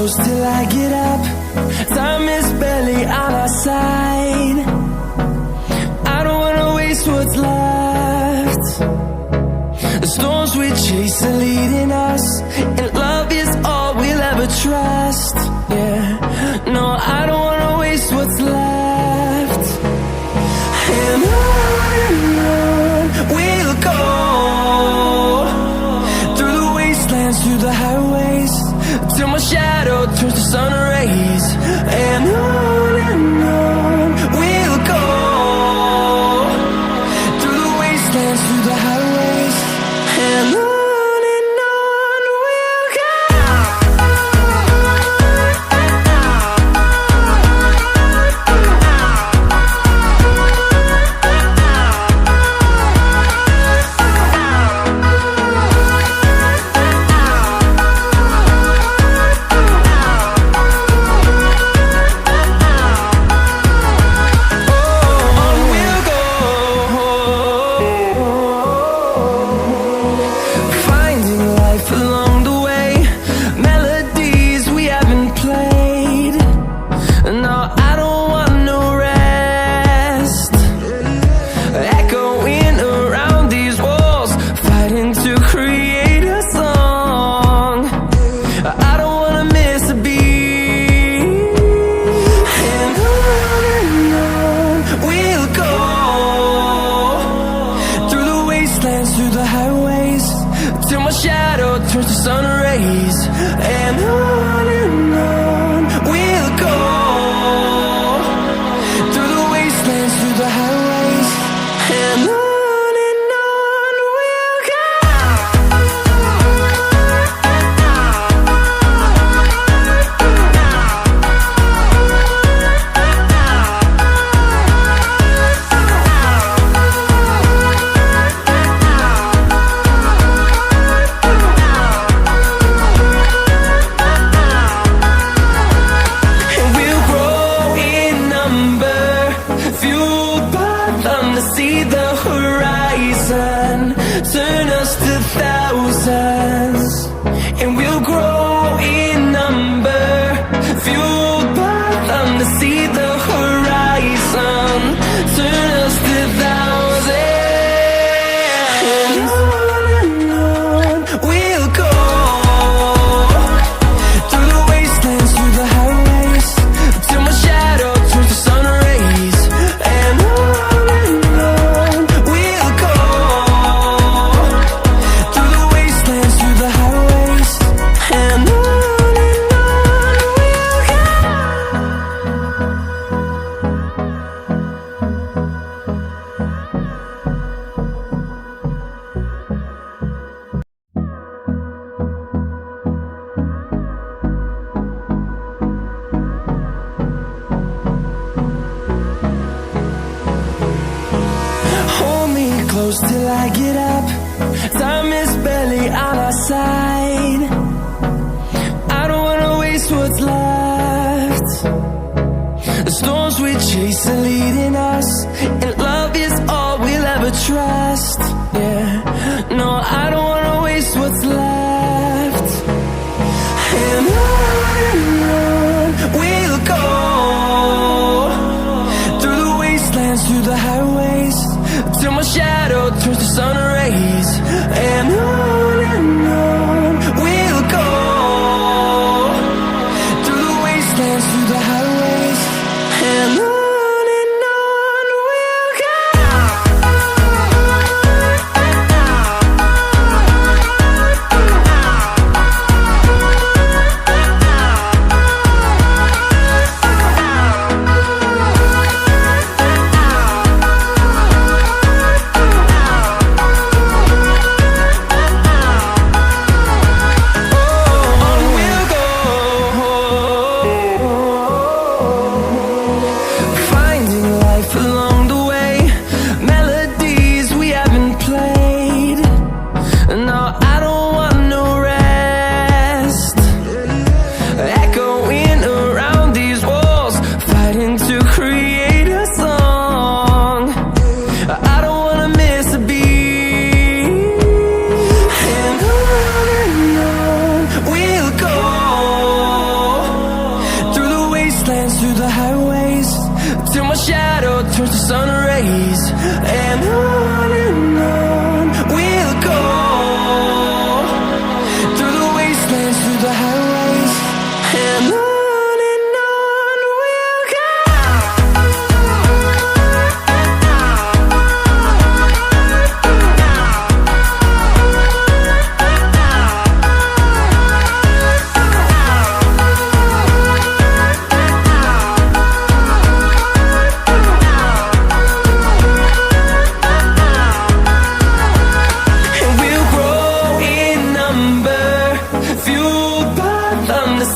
close till I get up. Time is barely on our side. I don't wanna waste what's left. The storms we chase are leading us, and love is all we'll ever trust. Yeah, no, I don't wanna waste what's left. And on we'll go, through the wastelands, through the highways, till my shadow turns to sun rays. And on we'll go, through the wastelands, through the highways, and on we'll go. Through the highways, till my shadow turns to sun rays. And on we'll go, through the wastelands, through the highways, and on we'll go. See the horizon, turn us to thousands, and we'll grow in number, fueled by them to see the horizon, turn us to thousands. And on we'll go, through the wastelands, through the highways, till my shadow turns to sun rays. And close till I get up. Time is barely on our side. I don't wanna waste what's left. The storms we chase are leading us, and love is all we'll ever trust. Yeah, no, I don't wanna waste what's left. And on we'll go, through the wastelands, through the highways, till my shadow turns to sun rays. And on we'll go, through the wastelands, through the highways, and on we'll go. through the highways, till my shadow turns to sun rays. And on we'll go, through the wastelands, through the highways. And on we'll go.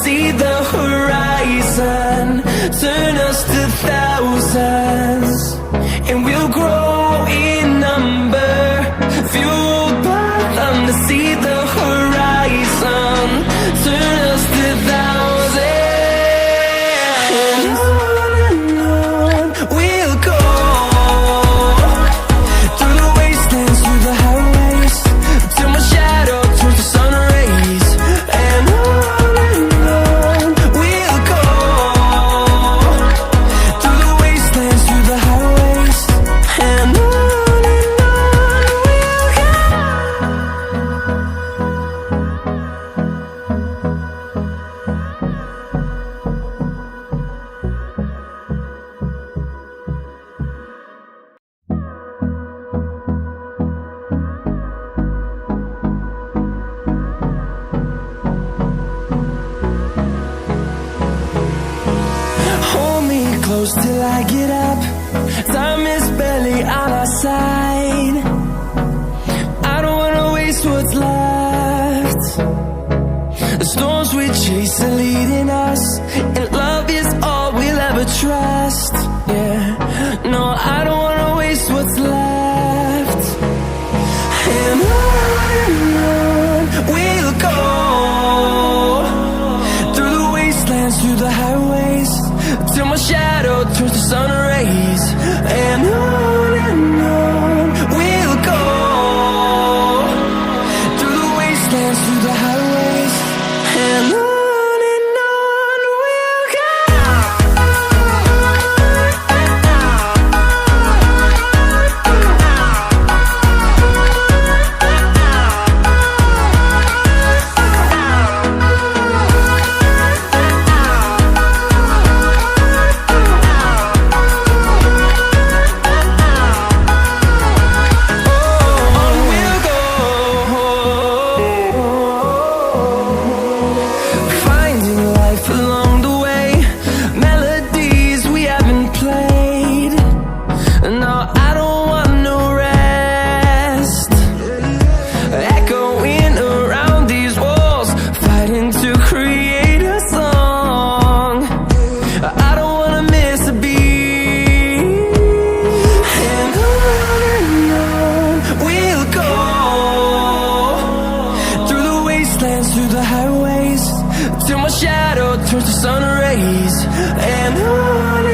See the horizon, turn us to thousands, and we'll grow in number, fueled by them to see the horizon, turn us to thousands. And on we'll go, through the wastelands, through the highways, till my shadow turns to sun rays. And close till I get up, time is barely on our side. I don't wanna waste what's left. The storms we chase are leading us, and love is all we'll ever trust. Yeah, no, I don't wanna waste what's left. And on we'll go, through the wastelands, through the highways, till my shadow turns to sun rays. And on we'll go, through the wastelands, through the highways. And on we'll go. Through the highways, till my shadow turns to sun rays. And on